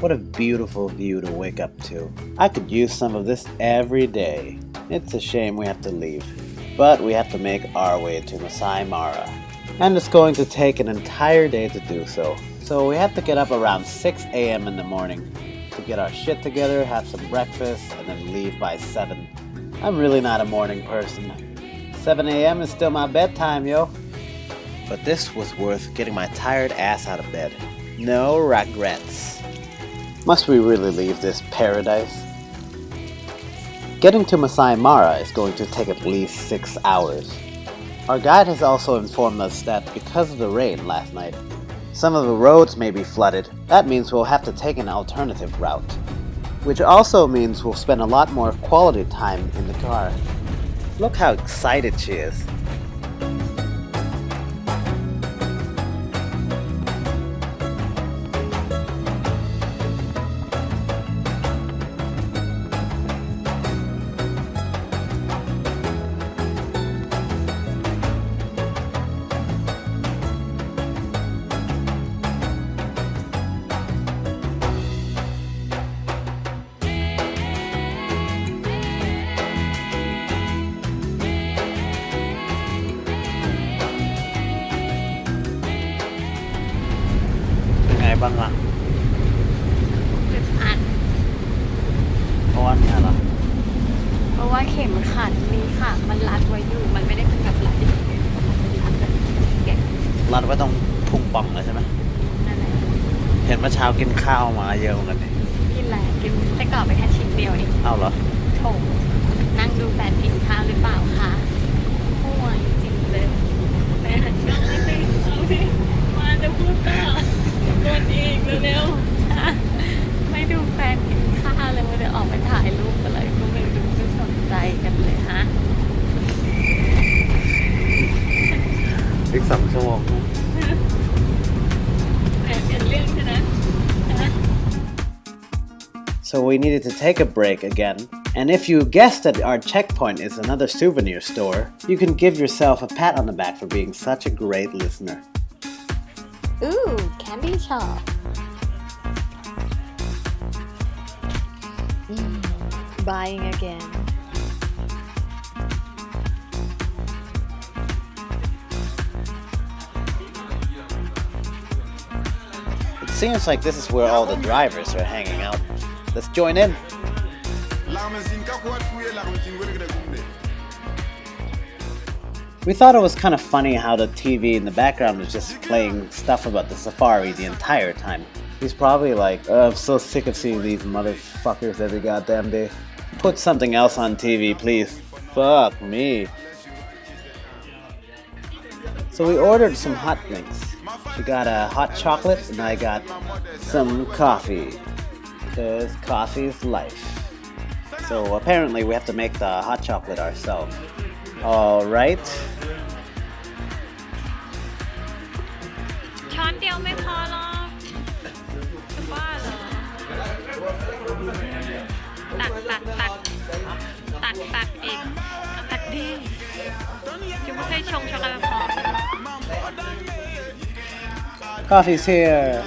What a beautiful view to wake up to. I could use some of this every day. It's a shame we have to leave, but we have to make our way to Masai Mara. And it's going to take an entire day to do so. So we have to get up around 6 a.m. in the morning to get our shit together, have some breakfast, and then leave by 7. I'm really not a morning person. 7 a.m. is still my bedtime, yo. But this was worth getting my tired ass out of bed. No regrets. Must we really leave this paradise? Getting to Masai Mara is going to take at least 6 hours. Our guide has also informed us that because of the rain last night, some of the roads may be flooded. That means we'll have to take an alternative route, which also means we'll spend a lot more quality time in the car. Look how excited she is.บ้างล่ะอึดอัดเพราะว่ามีอะไรเพราะว่าเข็มขัดนี้ค่ะมันรัดไว้อยู่มันไม่ได้เป็นแบบรัดมันรัดแบบแกะรัดไว้ตรงพุงป่องเลยใช่ไหมนั่นแหละเห็นเมื่อเช้ากินข้าวมาเยอะเหมือนกันกินอะไรกินไส้กรอกไปแค่ชิ้นเดียวเองเอาเหรอโถนั่งดูแฟนกินข้าวหรือเปล่าคะห่วงจริงเลยไปหันกล้องไม่เป็นเอาดิมาจะพูดต่อตัวเองเร็วๆไม่ดูแฟนกินข้าวเลยว่าจะออกไปถ่ายรูปอะไรก็ไม่ดูไม่สนใจกันเลยฮะอีก2 ชั่วโมงเปลี่ยนเรื่องใช่ไหมSo we needed to take a break again. And if you guessed that our checkpoint is another souvenir store, you can give yourself a pat on the back for being such a great listener. Ooh, candy shop. Buying again. It seems like this is where all the drivers are hanging out. Let's join in. We thought it was kind of funny how the TV in the background was just playing stuff about the safari the entire time. He's probably like, oh, I'm so sick of seeing these motherfuckers every goddamn day. Put something else on TV, please. Fuck me. So we ordered some hot drinks. She got a hot chocolate and I got some coffee. Because coffee's life. So apparently we have to make the hot chocolate ourselves. Alright. ช้อนเดียวไม่พอหรอกจะบ้าเหรอตักอีกตักดีจะไม่เคยชงช็อกโกแลตพอ Coffee's here.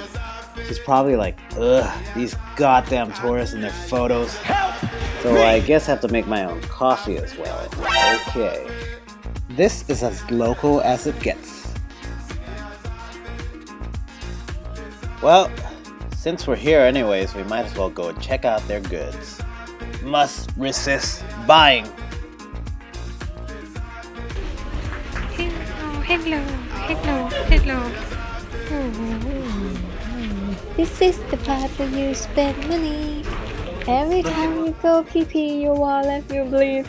She's probably like, ugh, these goddamn tourists and their photos. So I guess I have to make my own coffee as well. Okay. This is as local as it gets. Well, since we're here anyways, we might as well go and check out their goods. Must resist buying. Hello. This is the part where you spend money. Every time you go pee your wallet, you bleed.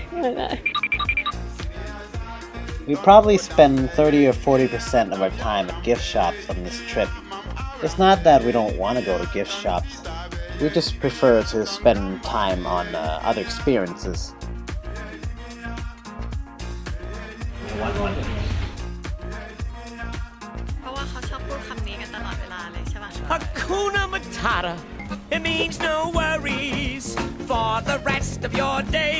We probably spend 30 or 40% of our time at gift shops on this trip. It's not that we don't want to go to gift shops. We just prefer to spend time on other experiences. Hakuna Matata. It means no worries for the rest of your day.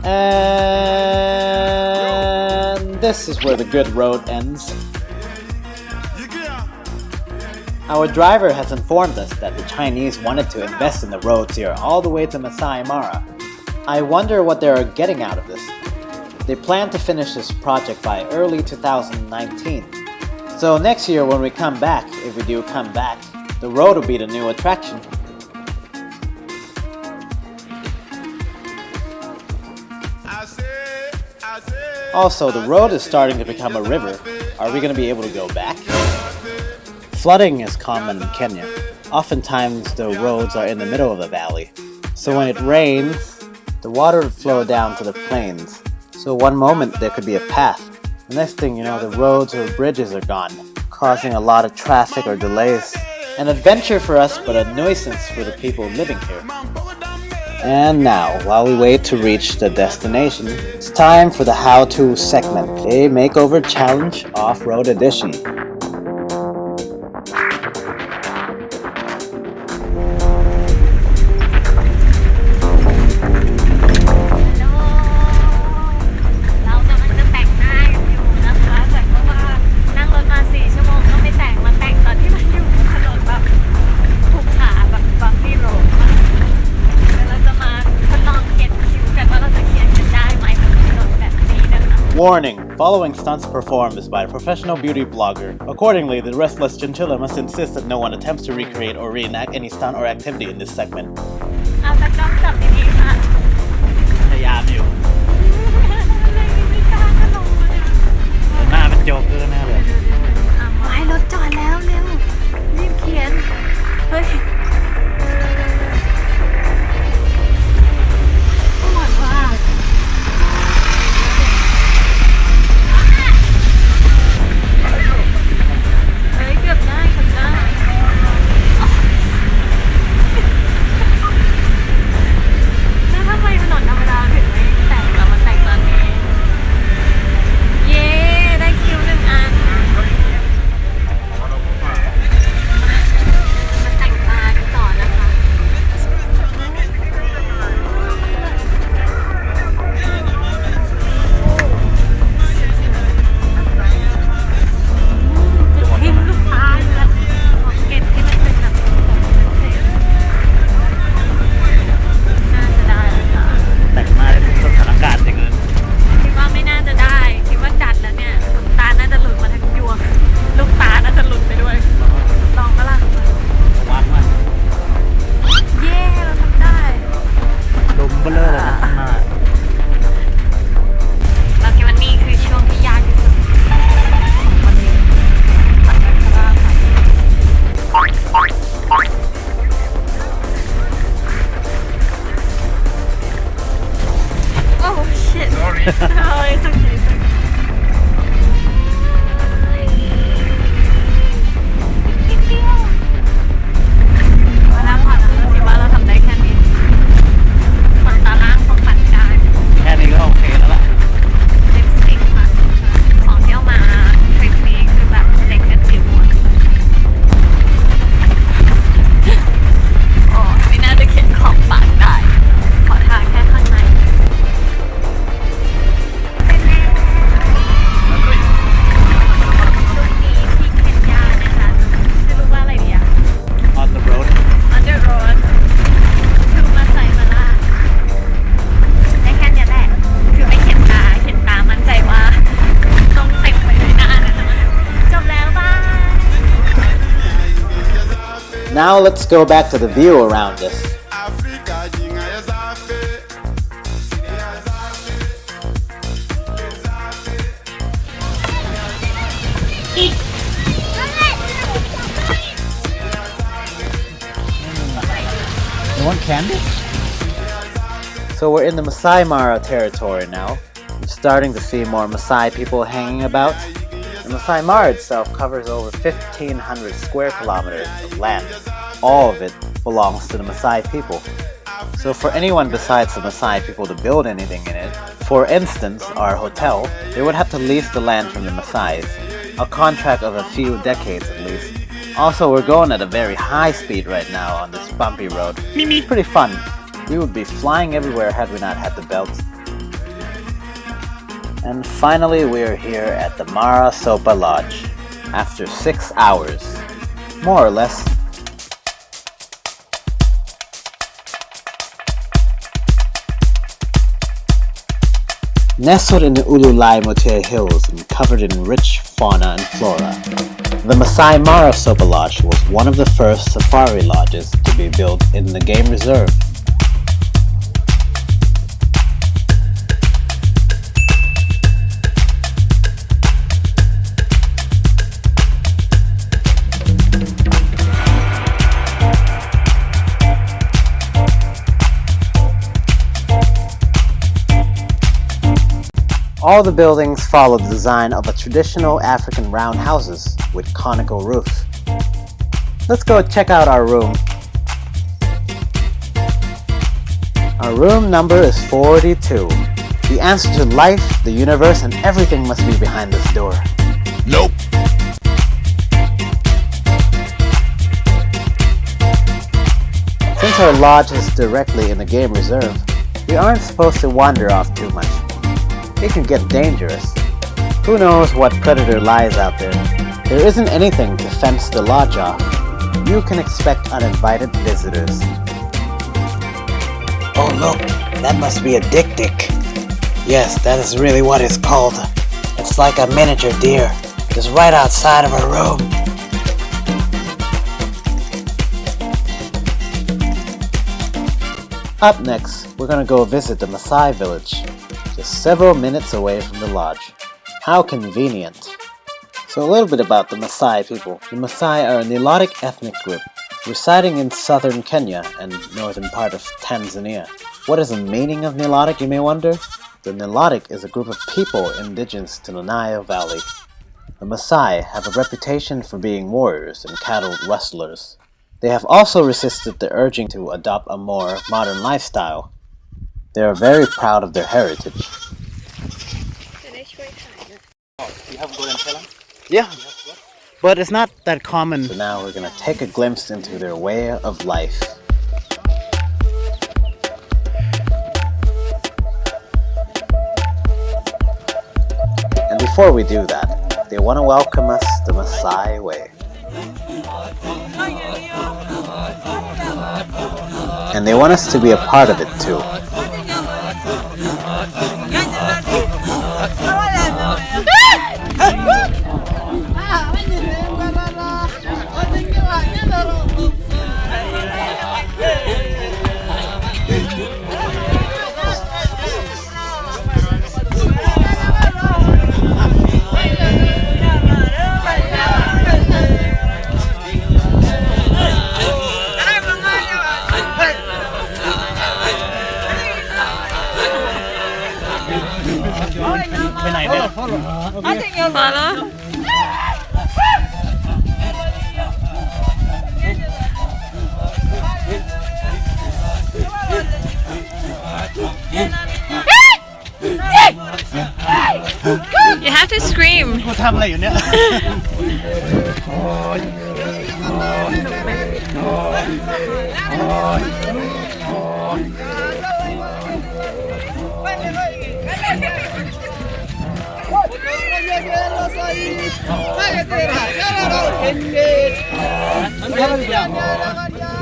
And this is where the good road ends. Our driver has informed us that the Chinese wanted to invest in the roads here all the way to Masai Mara. I wonder what they are getting out of this. They plan to finish this project by early 2019. So next year when we come back, if we do come back, the road will be the new attraction. Also, the road is starting to become a river. Are we going to be able to go back? Flooding is common in Kenya. Oftentimes the roads are in the middle of the valley. So when it rains, the water would flow down to the plains. So one moment there could be a path. The next thing you know, the roads or bridges are gone, causing a lot of traffic or delays. An adventure for us, but a nuisance for the people living here. And now, while we wait to reach the destination, it's time for the how-to segment, a makeover challenge off-road edition. Warning, following stunts performed is by a professional beauty blogger. Accordingly, the restless chinchilla must insist that no one attempts to recreate or reenact any stunt or activity in this segment. เอาตะกล้องจับดีๆค่ะ พยายามอยู่ ไม่กล้าก็ลงมาเลย หน้าเป็นโจ๊กเกอร์แน่เลย ไว้รถจอดแล้วเร็วรีบเขียนเฮ้ยปวดว่ะเฮ้ยเกือบได้เกือบได้แล้วทำไมถนนธรรมดาถึงไม่แต่งแล้วมันแต่งตอนนี้เย้ได้คิวหนึ่งอันมาแต่งตากันต่อนะคะ ทิ่มลูกตาอยู่แล้วของเก็บที่มันเป็นแบบน่าจะได้แล้วค่ะ แต่งมาได้ทุกสถานการณ์จริงเลย คิดว่าไม่น่าจะได้คิดว่าจัดแล้วเนี่ยลูกตาน่าจะหลุดมาทั้งยวงลูกตาน่าจะหลุดไปด้วยลองปะล่ะ วัดมา เย้เราทำได้ ดุมเบลอเลยนะข้างหน้า เราคิดว่านี่คือช่วงที่ยากที่สุดของวันนี้ตัดกันก็ได้ค่ะโอ้ shit sorry no it's okay it's okay นิดเดียวมาแล้วพอแล้วเราคิดว่าเราทำได้แค่นี้คนตาล่างคงปั่นได้ แค่นี้ก็โอเคแล้วล่ะ ลิปสติกค่ะของที่เอามาทริปนี้คือแบบเด็กกระจิ๋วอะโอ้ไม่น่าจะเขียนขอบปากได้ขอทาแค่ข้างในเสร็จแล้วลูกนี้ที่เคนยานะคะชื่อลูกว่าอะไรดีอะ On the road On the road to Masai Mara ได้แค่เนี้ยแหละ คือไม่เขียนตามั่นใจว่าต้องเต็มไปด้วยหน้าเลยนะจบแล้วบาย Now let's go back to the view around us. You want candy? So we're in the Masai Mara territory now. I'm starting to see more Masai people hanging about. The Masai Mara itself covers over 1,500 square kilometers of land. All of it belongs to the Masai people. So for anyone besides the Masai people to build anything in it, for instance, our hotel, they would have to lease the land from the Masais, a contract of a few decades at least. Also, we're going at a very high speed right now on this bumpy road. It's pretty fun. We would be flying everywhere had we not had the belt. And finally we're here at the Mara Sopa Lodge after 6 hours, more or less. Nestled in the Ululai Mote Hills and covered in rich fauna and flora, the Masai Mara Sopa Lodge was one of the first safari lodges to be built in the game reserve. All the buildings follow the design of a traditional African round houses with conical roofs. Let's go check out our room. Our room number is 42. The answer to life, the universe, and everything must be behind this door. Nope. Since our lodge is directly in the game reserve, we aren't supposed to wander off too much. It can get dangerous. Who knows what predator lies out there? There isn't anything to fence the lodge off. You can expect uninvited visitors. Oh look, that must be a dik-dik. Yes, that is really what it's called. It's like a miniature deer. It is right outside of our room. Up next, we're gonna go visit the Masai village, just several minutes away from the lodge. How convenient. So a little bit about the Masai people. The Masai are a Nilotic ethnic group residing in southern Kenya and northern part of Tanzania. What is the meaning of Nilotic, you may wonder? The Nilotic is a group of people indigenous to the Nile Valley. The Masai have a reputation for being warriors and cattle rustlers. They have also resisted the urging to adopt a more modern lifestyle. They are very proud of their heritage. You have golden talent? Yeah, but it's not that common. So now we're gonna take a glimpse into their way of life. And before we do that, they want to welcome us the Masai way. And they want us to be a part of it too. You have to scream. เขาทำอะไรอยู่เนี่ย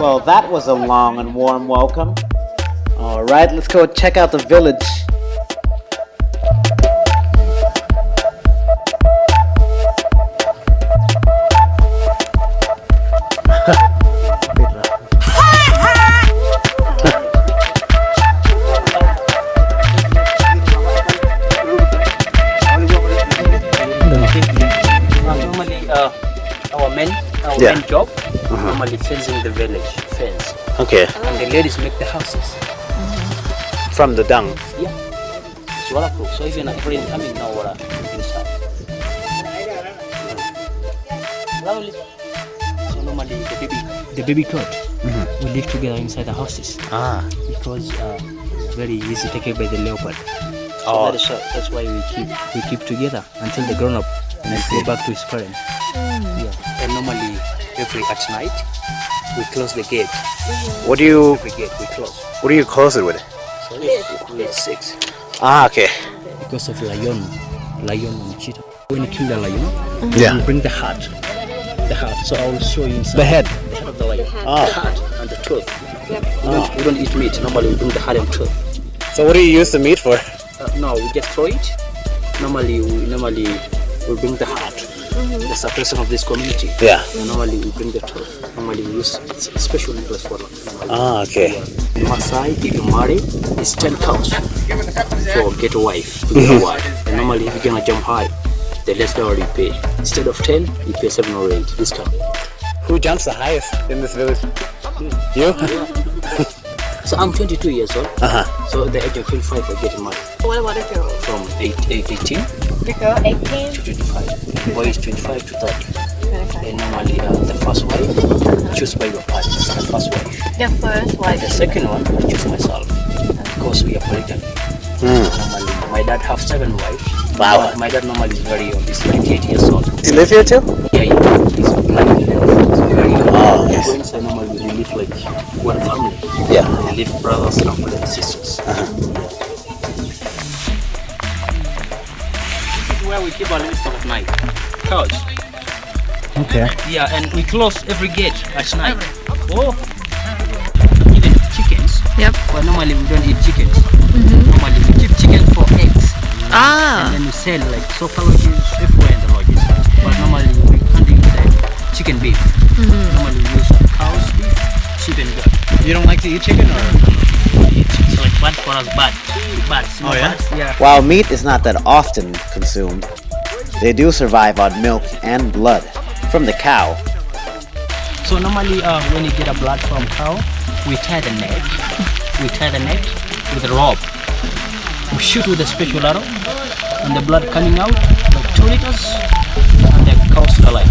Well, that was a long and warm welcome. Alright, let's go check out the village. Our main job, normally fencing the village, fence. Okay, And the ladies make the houses. from the dung. Yeah. It's waterproof. So if you're not rain coming, no water inside. Lovely. So normally the baby goat will live together inside the houses because it's very easy to take care by the leopard. So that's why we keep together until they grown up and they go back to his parents. Yeah. And normally at night we close the gate. What do you Every gate we close. close it with? So with 6. Okay. because of lion and cheetah. When you kill the lion, Yeah. you bring the heart. So I will show you inside. The head. The head of the lion. Oh. The heart and the tooth. We don't eat meat. Normally we bring the heart and tooth. So what do you use the meat for? No, we just throw it. Normally we bring the heart. The suppression of this community. Yeah. And normally we bring the tooth. Normally we use special necklace for them. Ah, okay. In Masai, if you marry, it's 10 cows for get a wife, to get a wife. And normally if you're gonna jump high, the less dowry you pay. Instead of 10, you pay 7 or 8 discount. Who jumps the highest in this village? You? So I'm 22 years old. So at the age of 25 I get married. What about the girl? From 18 The girl 18. to 25. Boy is 25 to 30. And normally the first wife, choose by your partner, the first wife. The first And wife. the second one, I choose myself. Because we are polygamy. Normally, my dad have 7 wives. Wow. My dad normally is very old. He's 98 years old. Do you live here too? Yeah. He's blind. He's very old. Oh, yes. So inside normally we live like one family. Yeah. We live brothers, uncles, and sisters. This is where we keep our livestock at night. Cows. Okay. Yeah, and we close every gate at night. Oh. Even chickens. Yep. But normally we don't eat chickens. Normally we keep chickens for eggs. And then we sell like sofa lodges everywhere in the lodges. But normally we can't use the chicken beef. Normally we use cow's beef, sheep and goat. You don't like to eat chicken or? It's like bad for us, bad. Oh, yeah? Yeah. While meat is not that often consumed, they do survive on milk and blood from the cow. So normally when you get a blood from cow, we tie the neck. We tie the neck with a rope. We shoot with a special arrow, and the blood coming out like 2 liters, and the cow's alive.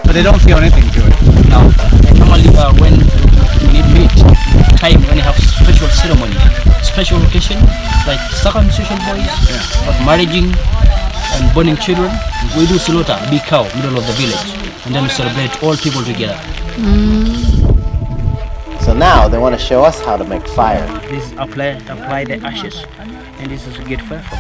But they don't feel anything to it. Now, normally when we need meat, time when you have special ceremony, special occasion like circumcision boys, marrying and burning children, we do slaughter a big cow middle of the village, and then we celebrate all people together. So now they want to show us how to make fire. This is apply the ashes, and this is to get fire from.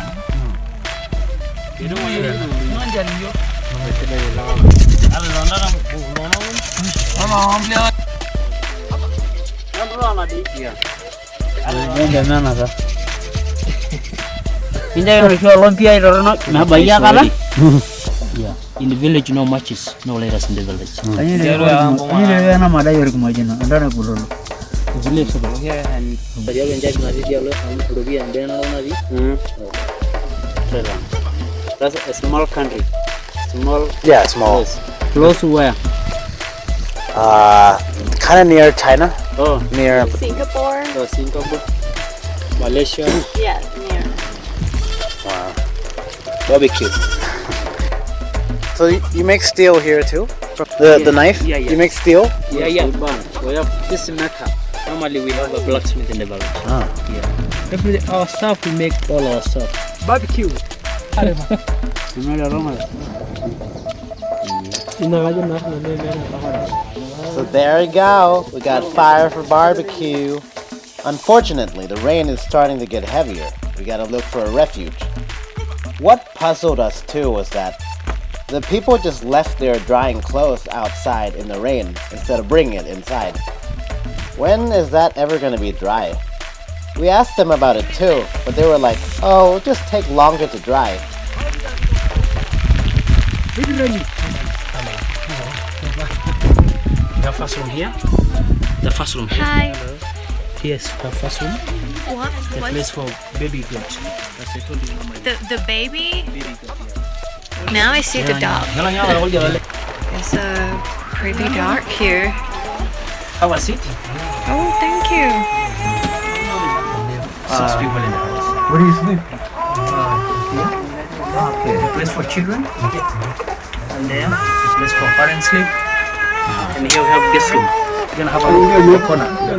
Yeah, in the village no matches, no letters in the village. That's a small country. Yeah, small. Close to where? Kind of near China. Oh, Near. Singapore. Singapore, Malaysia, Yeah, near. Wow. barbecue. So you make steel here too? The knife? Yeah, yeah. You make steel? Yeah. We have this maker. Normally we have a blacksmith in the village. Ah. Yeah. Our stuff, we make all our stuff. Barbecue. So there you go. We got fire for barbecue. Unfortunately, the rain is starting to get heavier. We gotta look for a refuge. What puzzled us too was that the people just left their drying clothes outside in the rain instead of bringing it inside. When is that ever gonna be dry? We asked them about it too, but they were like, oh, it'll just take longer to dry. The first room here. The first room here. Hi. Yes, the first room. What? The What? place for baby goat. That's I told you normally. The baby? Baby goat, yeah. Now I see the dog. It's pretty dark here. How was it? Oh, thank you. 6 people in the house. Where do you sleep? Okay. A place for children. And then a place for parents sleep. And here we have guest room. We're gonna have a little corner. Okay.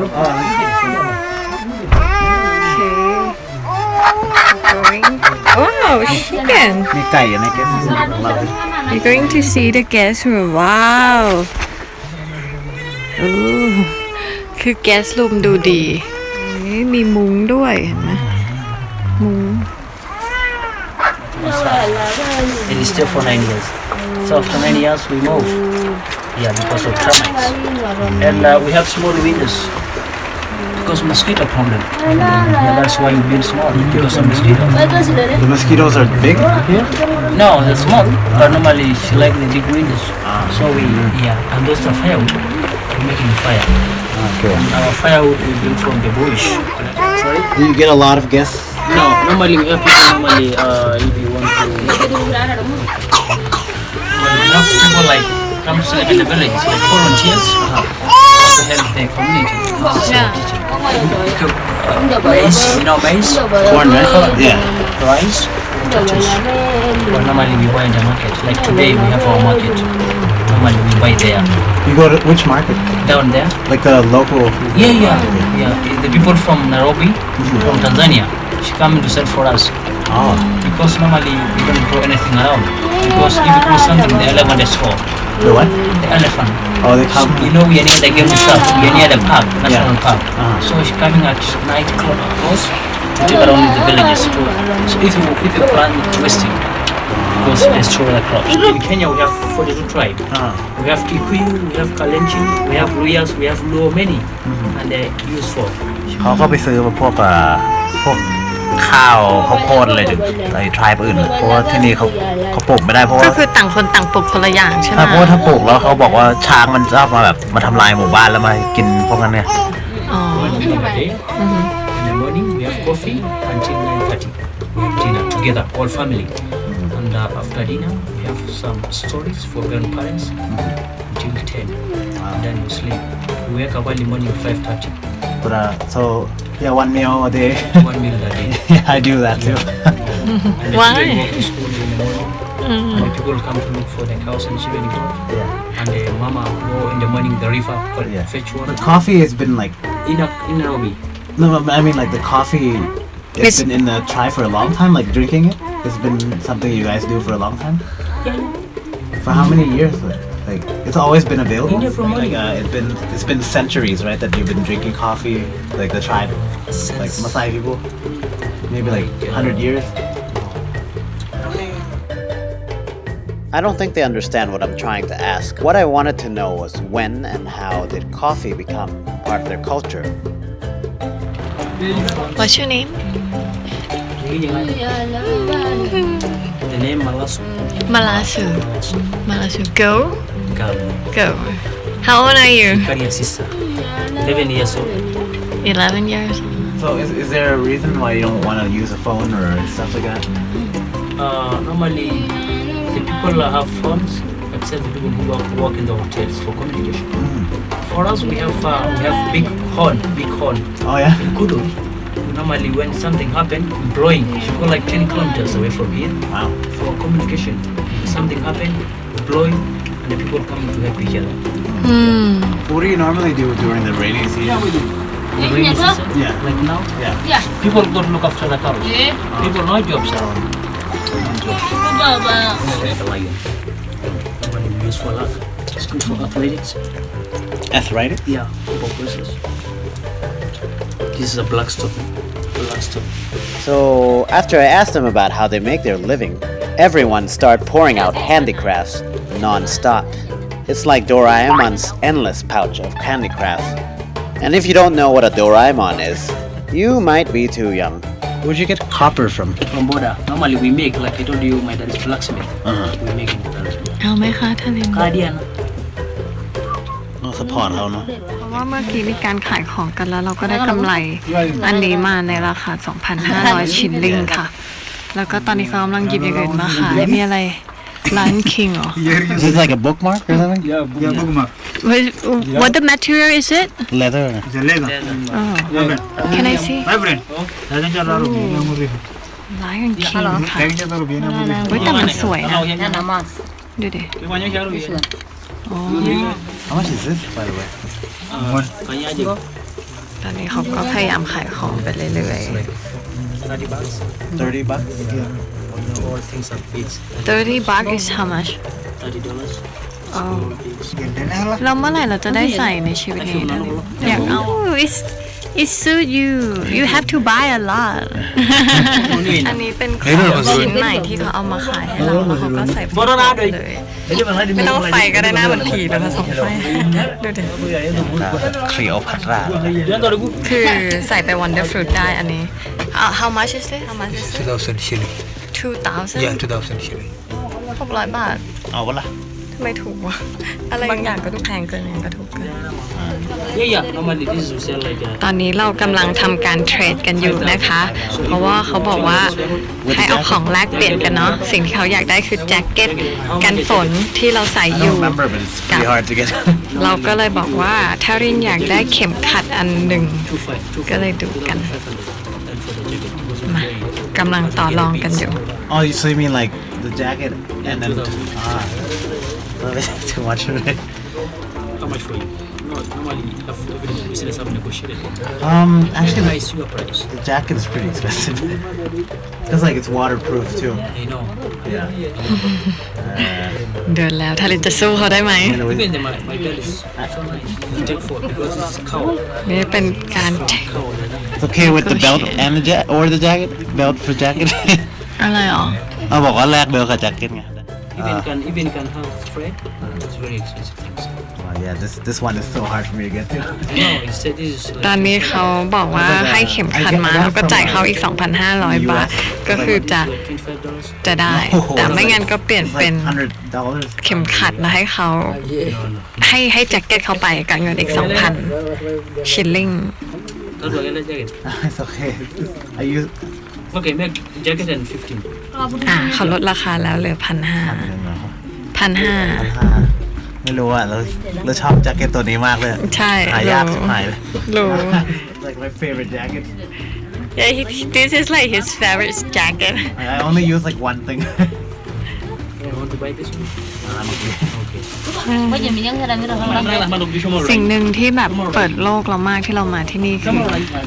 Going. Oh, chicken. You're going to see the guest room. Wow. Ooh. คือ guest room ดูดีนี่มีมุ้งด้วยเห็นไหมมุ้ง And we stay for 9 years. So after 9 years we move. Yeah, because of termites. And we have small windows. Because mosquito problem. Yeah, that's why we build small, because of mosquito. The mosquitoes are big here? No, they're small, but normally she like the big windows. So we, yeah, and those are firewood. We're making fire. Okay. Our firewood we bring from the bush. Sorry? Do you get a lot of guests? No, normally we have people normally if you want to enough people like come to in the village, like volunteers to help the community. Cook maize, you know maize? Corn, right? Yeah. Rice, potatoes. Well, normally we buy in the market. Like today we have our market. Normally we buy there. You go to which market? Down there? Like the local? Yeah. The people from Nairobi, from Tanzania, she come to sell for us. Oh. Because normally we don't grow anything around. Because if you grow something, the elephant is for. The what? The elephant. Oh, they come. You know we are near the game stuff. We are near the park, national park. So she's coming at 9 o'clock hours to take around the villages. So if you plant wasting, because they destroy the crops. In Kenya we have 42 tribes. We have Kikuyu, we have Kalenjin, we have Luyas, we have Luo many, and they use for. เขาก็ไปซื้อมาพวกข้าวโพดอะไรจากไอ้ทรายอื่นเพราะว่าที่นี่เขาปลูกไม่ได้เพราะว่า ก็คือต่างคนต่างปลูกคนละอย่างใช่ไหม เพราะว่าถ้าปลูกแล้วเขาบอกว่าช้างมันชอบมาแบบมาทำลายหมู่บ้านแล้วมากินพวกนั้นเนี่ย อ๋อ One meal a day. In the morning we have coffee until 9:30. We have dinner together, all family. And after dinner we have some stories for grandparents until 10. And then we sleep. We wake up early morning 5:30. But so yeah, one meal a day. 1 meal a day. Yeah, I do that too. And the Why? children go to school in the morning. And the people come to look for the cows and sheep and goat. Yeah. And the mama go in the morning the river for fetch water. The coffee has been like In Nairobi. no, I mean like the coffee. It's been in the tribe for a long time, like drinking it. It's been something you guys do for a long time. For how many years? Like it's always been available. Yeah, from Like it's been centuries, right? That you've been drinking coffee, like the tribe, like Masai people. Maybe like 100 years. I don't think they understand what I'm trying to ask. What I wanted to know was when and how did coffee become part of their culture? What's your name? The name Malasu. Malasu. Go. Girl. How old are you? Career sister. 11 years old. 11 years. So is there a reason why you don't want to use a phone or stuff like that? Normally, the people have phones, except the people who work in the hotels for communication. For us, we have big horn. Oh yeah? In Kudu, normally when something happens, blowing, you should go like 10 kilometers away from here. Wow. For communication, something happened, blowing, and the people coming to help each other. What do you normally do during the rainy season? Yeah, we do. The rainy season, Yeah. like now, Yeah. people go to look after the cows. People no jobs around. Like a lion. Normally we use for luck. It's good for athletics. Arthritis? Yeah, for horses. This is a black stone. So after I asked them about how they make their living, everyone started pouring out handicrafts non-stop. It's like Doraemon's endless pouch of handicrafts. And if you don't know what a Doraemon is, you might be too young. Where'd you get copper from? From border. Normally we make, like I told you, my dad is blacksmith. We make it. เอาไหมคะท่านลิน Guardian. Oh, support เขาเนาะ เพราะว่าเมื่อกี้มีการขายของกันแล้วเราก็ได้กำไรอันนี้มาในราคา 2,500 ชิลลิงค่ะ แล้วก็ตอนนี้เขากำลังหยิบอย่างอื่นมาขายมีอะไรร้านคิงเหรอ Is it like a bookmark or something? Yeah, bookmark. What the material is it? Leather. It's a leather. Oh. Can I see? My friend. Thank you, Rabo. Lion King ค่ะ Thank you, Rabo. เฮ้ยแต่มันสวยนะดูดิ อ๋อ How much is this, by the way? ตอนนี้เขาก็พยายามขายของไปเรื่อย 30 bucks. 30 bucks? All things are fixed. ๆ30 baht is how much? $30. อ๋อแล้วเมื่อไหร่เราจะได้ใส่ในชีวิตนี้นะอยากเอา it suit you you have to buy a lot อันนี้เป็นชิ้นใหม่ที่เขาเอามาขายให้เราแล้วเขาก็ใส่ไฟเลยไม่ต้องไฟก็ได้หน้าเหมือนผีแล้วผสมไฟดูดิ คลีโอพัตรา คือใส่ไป Wonder Fruit ได้อันนี้ how much is it 2,000 shilling 2,000 yeah 2,000 shilling 600 บาท เอาวะล่ะ ทำไมถูกวะอะไรบางอย่างก็ถูกแพงเกินบางอย่างก็ถูกเกิน Yeah, normally this is sell like ตอนนี้เรากำลังทำการเทรดกันอยู่นะคะ เพราะว่าเขาบอกว่าให้เอาของแลกเปลี่ยนกันเนาะ สิ่งที่เขาอยากได้คือแจ็คเก็ตกันฝนที่เราใส่อยู่ กับ เราก็เลยบอกว่าถ้ารินอยากได้เข็มขัดอันหนึ่ง ก็เลยดูกัน มากำลังต่อรองกันอยู่ Oh so you mean like the jacket and then too much of it how much for you? No, normally every business have negotiated. Actually Price your price. the jacket is pretty expensive because like it's waterproof too I know. yeah เดินแล้วถ้ารินจะสู้เขาได้ไหม Even my belt is take for because it's cow. นี่เป็นการ It's okay with the belt and the the jacket belt for jacket อะไรหรอ เอาบอกว่าแลกเบลกับแจ็คเก็ตไง Even can have thread. It's very expensive things. Oh yeah this one is so hard for me to get to No, instead this is ตอนนี้เขาบอกว่าให้เข็มขัดมาแล้วก็จ่ายเขาอีก 2,500 บาท ก็คือจะได้ แต่ไม่งั้นก็เปลี่ยนเป็น $100 เข็มขัดแล้วให้เขาให้แจ็คเก็ตเขาไปกับเงินอีก 2,000 ชิลลิง That's why I like jacket. It's okay I use Okay, make jacket and 15. เขาลดราคาแล้วเหลือ 1,500 ไม่รู้อ่ะเราชอบแจ็คเก็ตตัวนี้มากเลย ใช่ หายากสุดท้ายเลย รู้ like my favorite jacket Yeah, this is like his favorite jacket. I only use like one thing You want to buy this one? Okay. สิ่งหนึ่งที่แบบเปิดโลกเรามากที่เรามาที่นี่คือ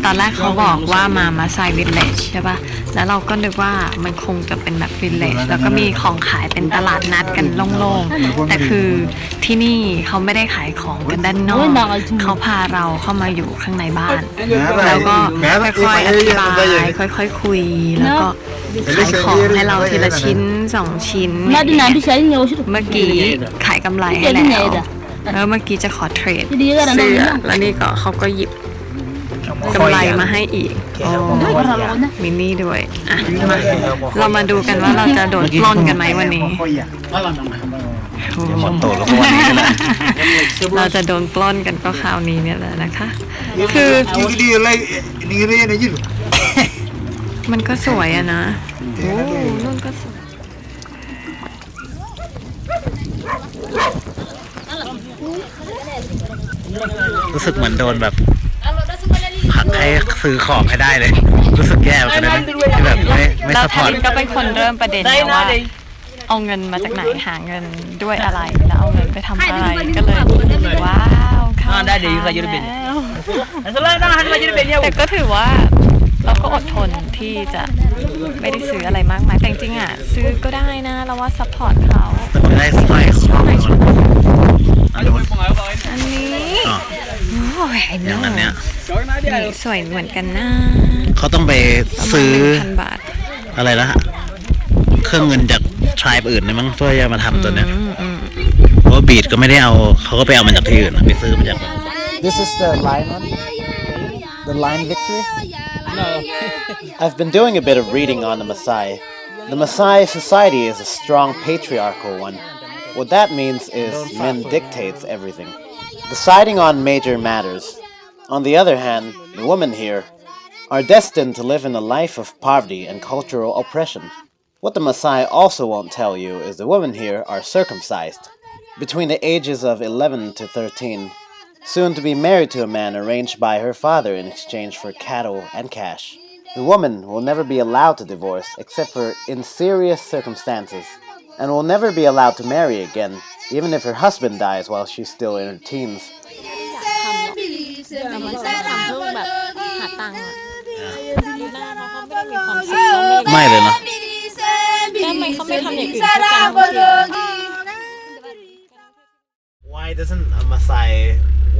ตอนแรกเขาบอกว่ามาMasai Village ใช่ป่ะ แล้วเราก็นึกว่ามันคงจะเป็นแบบ Village แล้วก็มีของขายเป็นตลาดนัดกันโล่งๆ แต่คือที่นี่เขาไม่ได้ขายของกันด้านนอกเขาพาเราเข้ามาอยู่ข้างในบ้าน แล้วก็ค่อยๆอธิบายค่อยๆคุยแล้วก็ขายของให้เราทีละชิ้น2 ชิ้นเมื่อกี้ขายกำไรให้แล้วเมื่อกี้จะขอเทรดเสื้อแล้วนี่ก็เขาก็หยิบกำไรมาให้อีกมินนี่ด้วยอ่ะมาเรามาดูกันว่าเราจะโดนปล้นกันไหมวันนี้ หมดตัวแล้วก็วันนี้แหละ เราจะโดนปล้นกันก็คราวนี้เนี่ยแหละนะคะคือมันก็สวยอะนะโอ้นุ่นก็สวยรู้สึกเหมือนโดนแบบผลักให้ซื้อของให้ได้เลยรู้สึกแย่เหมือนกันนะที่แบบไม่สปอร์ต ก็เป็นคนเริ่มประเด็นว่าเอาเงินมาจากไหนหาเงินด้วยอะไรแล้วเอาเงินไปทำอะไรก็เลยว้าวเข้าได้ดีแล้วแต่ก็ถือว่าเราก็อดทนที่จะไม่ได้ซื้ออะไรมากมายแต่จริงๆอ่ะซื้อก็ได้นะเราว่าซัพพอร์ตเขา ได้สไลด์ของอันนี้โอ้ยอย่างนั้นเนี่ย สวยเหมือนกันนะ เขาต้องไปซื้อ 1,000 บาท อะไรนะเครื่องเงินจากทรายอื่นเนี่ยมั้งเพื่อจะมาทำตัวเนี้ยเพราะบีดก็ไม่ได้เอาเขาก็ไปเอามาจากที่อื่นไปซื้อมาจาก This is the line one the line victory No. I've been doing a bit of reading on the Masai. The Masai society is a strong patriarchal one. What that means is men dictates everything, deciding on major matters. On the other hand, the women here are destined to live in a life of poverty and cultural oppression. What the Masai also won't tell you is the women here are circumcised between the ages of 11 to 13, soon to be married to a man arranged by her father in exchange for cattle and cash. The woman will never be allowed to divorce except for in serious circumstances, and will never be allowed to marry again, even if her husband dies while she's still in her teens. ไม่เลยนะ Why doesn't a Masai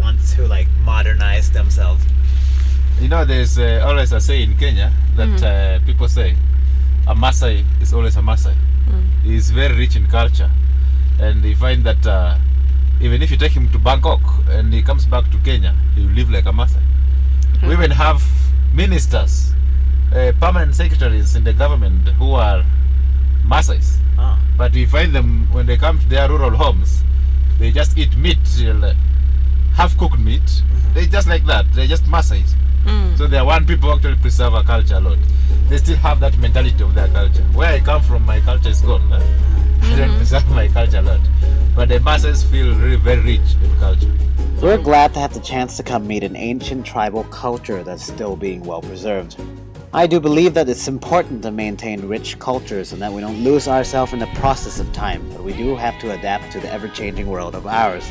want to like modernize themselves? You know, there's always a say in Kenya that people say a Masai is always a Masai. He's very rich in culture, and you find that even if you take him to Bangkok and he comes back to Kenya, he will live like a Masai. We even have ministers, permanent secretaries in the government who are Masais. But we find them when they come to their rural homes, they just eat meat, half-cooked meat. They just like that. They're just Masais. So they are one people who actually preserve our culture a lot. They still have that mentality of their culture. Where I come from, my culture is gone. I don't preserve my culture a lot. But the Masais feel really very rich in culture. We're glad to have the chance to come meet an ancient tribal culture that's still being well preserved. I do believe that it's important to maintain rich cultures and that we don't lose ourselves in the process of time, but we do have to adapt to the ever-changing world of ours.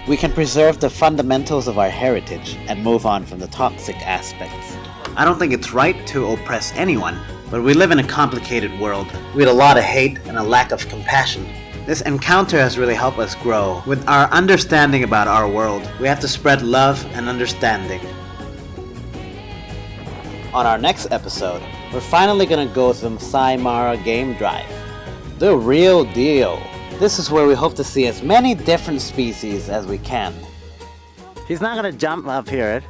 We can preserve the fundamentals of our heritage and move on from the toxic aspects. I don't think it's right to oppress anyone, but we live in a complicated world with a lot of hate and a lack of compassion. This encounter has really helped us grow. With our understanding about our world, we have to spread love and understanding. On our next episode, we're finally gonna go to the Masai Mara game drive. The real deal. This is where we hope to see as many different species as we can. He's not gonna jump up here.